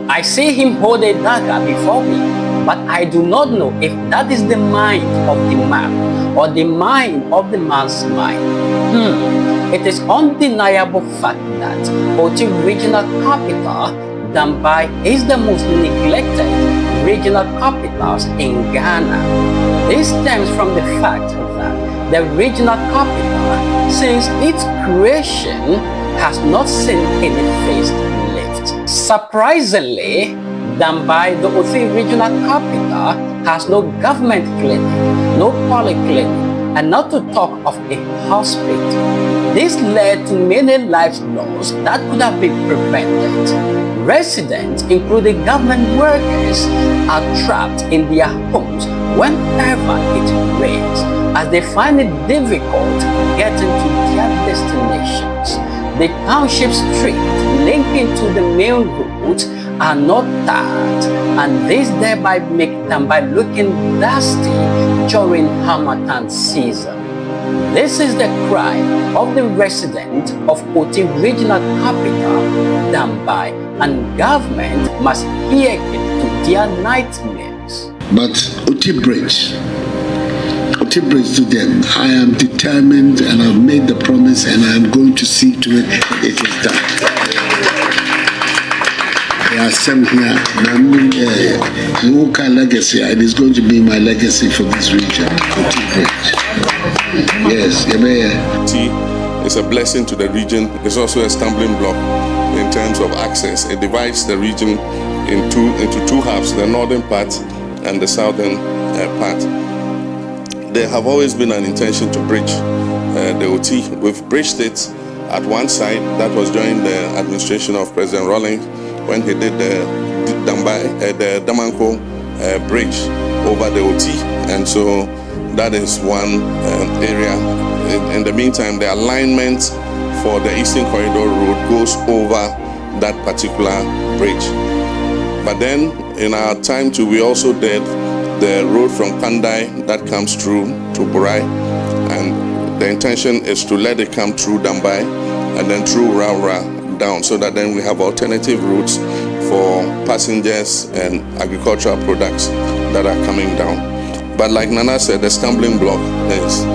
I see him hold a dagger before me, but I do not know if that is the mind of the man or the mind of the man's mind. It is undeniable fact that Oti Regional Capital, Dambai, is the most neglected regional capitals in Ghana. This stems from the fact that the regional capital, since its creation, has not seen any facelift. Surprisingly, Dambai, the Oti Regional Capital, has no government clinic, no polyclinic, and not to talk of a hospital. This led to many lives lost that could have been prevented. Residents, including government workers, are trapped in their homes whenever it rains, as they find it difficult getting to their destinations. The township streets linking to the main roads are not tarred, and this thereby make Dambai looking dusty during Harmattan season. This is the cry of the resident of Oti Regional Capital, Dambai, and government must hear it to their nightmares. But Oti Bridge to them, I am determined and I've made the promise and I am going to see to it that it is done. I am here, legacy, and it's going to be my legacy for this region, Oti Bridge. Yes, Oti is a blessing to the region. It's also a stumbling block in terms of access. It divides the region into two halves, the northern part and the southern part. There have always been an intention to bridge the Oti. We've bridged it at one side. That was during the administration of President Rawlings when he did the Damanko bridge over the Oti, and so that is one area. In the meantime, the alignment for the Eastern Corridor Road goes over that particular bridge. But then in our time too, we also did the road from Kandai that comes through to Burai, and the intention is to let it come through Dambai and then through Raura down, so that then we have alternative routes for passengers and agricultural products that are coming down. But like Nana said, the stumbling block is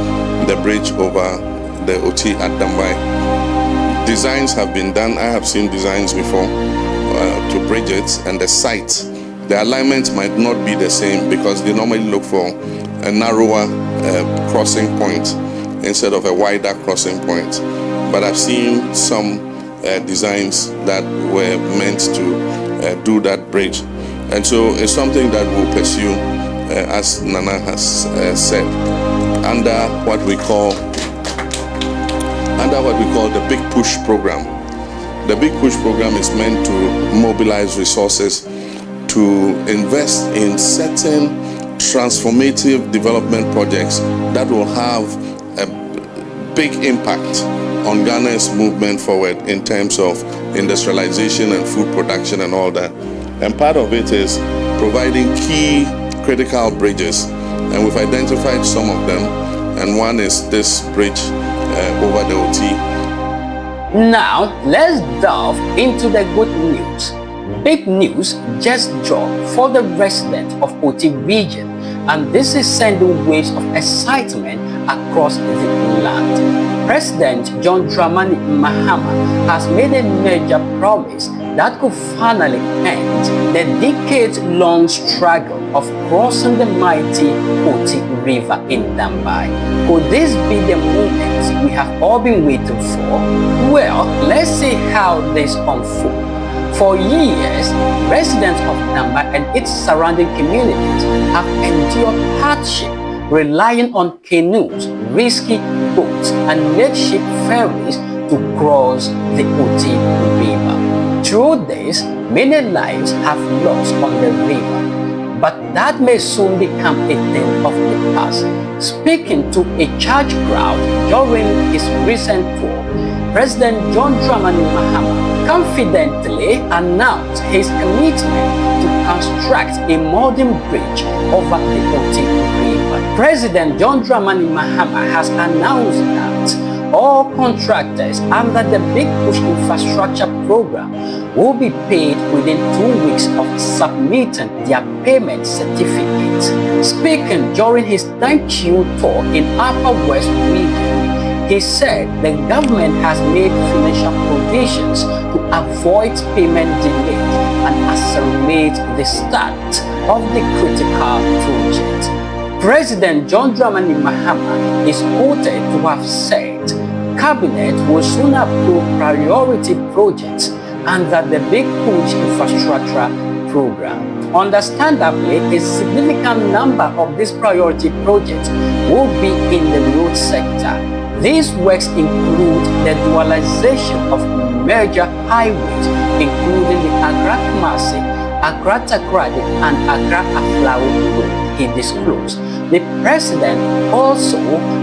the bridge over the Oti at Dambai. Designs have been done. I have seen designs before to bridge it, and the site, the alignment might not be the same because they normally look for a narrower crossing point instead of a wider crossing point. But I've seen some designs that were meant to do that bridge, and so it's something that we'll pursue, as Nana has said, under what we call the Big Push program. The Big Push program is meant to mobilize resources to invest in certain transformative development projects that will have a big impact on Ghana's movement forward in terms of industrialization and food production and all that. And part of it is providing key critical bridges, and we've identified some of them, and one is this bridge over the Oti. Now let's delve into the good news. Big news just dropped for the residents of Oti Region, and this is sending waves of excitement across the land. President John Dramani Mahama has made a major promise that could finally end the decades-long struggle of crossing the mighty Oti River in Dambai. Could this be the moment we have all been waiting for? Well, let's see how this unfolds. For years, residents of Dambai and its surrounding communities have endured hardship, relying on canoes, risky boats, and makeshift ferries to cross the Oti River. Through this, many lives have lost on the river, but that may soon become a thing of the past. Speaking to a church crowd during his recent tour, President John Dramani Mahama confidently announced his commitment to construct a modern bridge over the Oti River. President John Dramani Mahama has announced that all contractors under the Big Push infrastructure program will be paid within 2 weeks submitting their payment certificates. Speaking during his thank you tour in Upper West Region, he said the government has made financial provisions to avoid payment delays and accelerate the start of the critical project. President John Dramani Mahama is quoted to have said Cabinet will soon approve priority projects under the Big Push infrastructure program. Understandably, a significant number of these priority projects will be in the road sector. These works include the dualization of major highways, including the Accra-Kumasi, Accra-Takoradi, and Accra-Aflao Road, he disclosed. The president also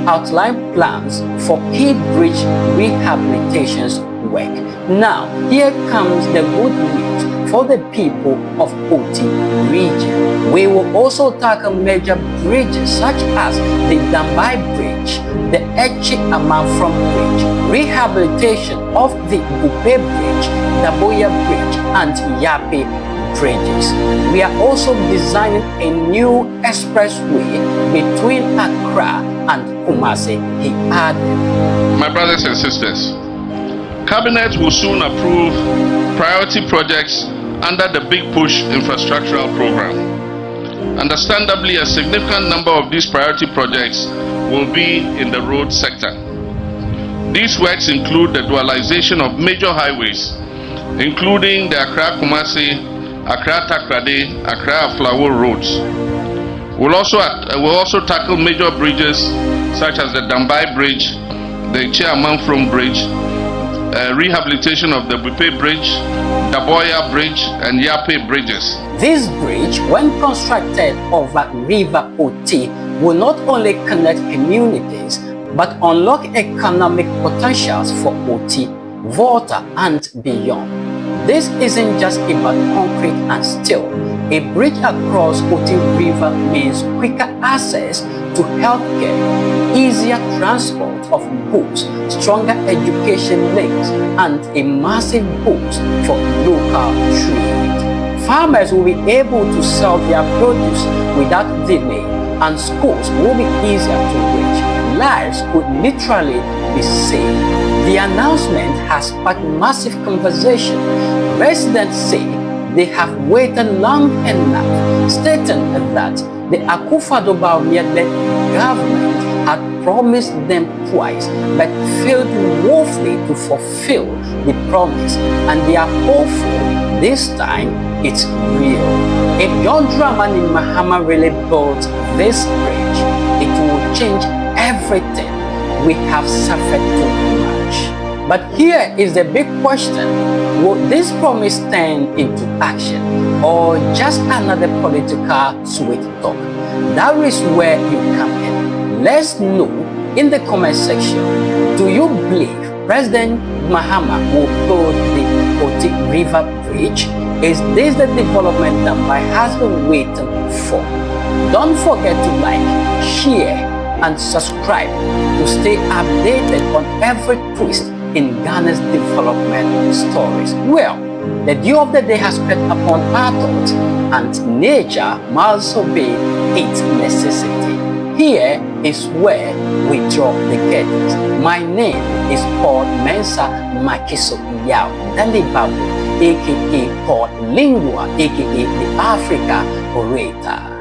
outlined plans for key bridge rehabilitations work. Now, here comes the good news for the people of Oti Region. We will also tackle major bridges such as the Dambai Bridge, the Echi Amanfrom Bridge, rehabilitation of the Bupe Bridge, the Boya Bridge, and Yape bridges. We are also designing a new expressway between Accra and Kumasi, he added. My brothers and sisters, Cabinet will soon approve priority projects under the Big Push infrastructural program. Understandably, a significant number of these priority projects will be in the road sector. These works include the dualization of major highways, including the Accra-Kumasi, Accra-Takoradi, Accra-Aflao roads. We'll also tackle major bridges such as the Dambai Bridge, the Amanfrom Bridge, rehabilitation of the Bupe Bridge, the Boya Bridge, and Yape bridges. This bridge, when constructed over River Oti, will not only connect communities but unlock economic potentials for Oti, Volta, and beyond. This isn't just about concrete and steel. A bridge across Oti River means quicker access to healthcare, easier transport of goods, stronger education links, and a massive boost for local trade. Farmers will be able to sell their produce without delay, and schools will be easier to reach. Lives could literally be saved. The announcement has sparked massive conversation. Residents say they have waited long enough, stating that the Akufo-Addo government had promised them twice but failed woefully to fulfill the promise, and they are hopeful this time it's real. If John Dramani Mahama really built this bridge, it will change everything we have suffered too much. But here is the big question: will this promise turn into action, or just another political sweet talk? That is where you come in. Let's know in the comment section. Do you believe President Mahama will build the Oti River Bridge? Is this the development Dambai has been waiting for? Don't forget to like, share, and subscribe to stay updated on every twist in Ghana's development stories. Well, the dew of the day has spread upon our thoughts, and nature must obey its necessity. Here is where we draw the curtains. My name is Paul Mensa Makiso Yao Dalibabu, aka Paul Lingua, aka the Africa Orator.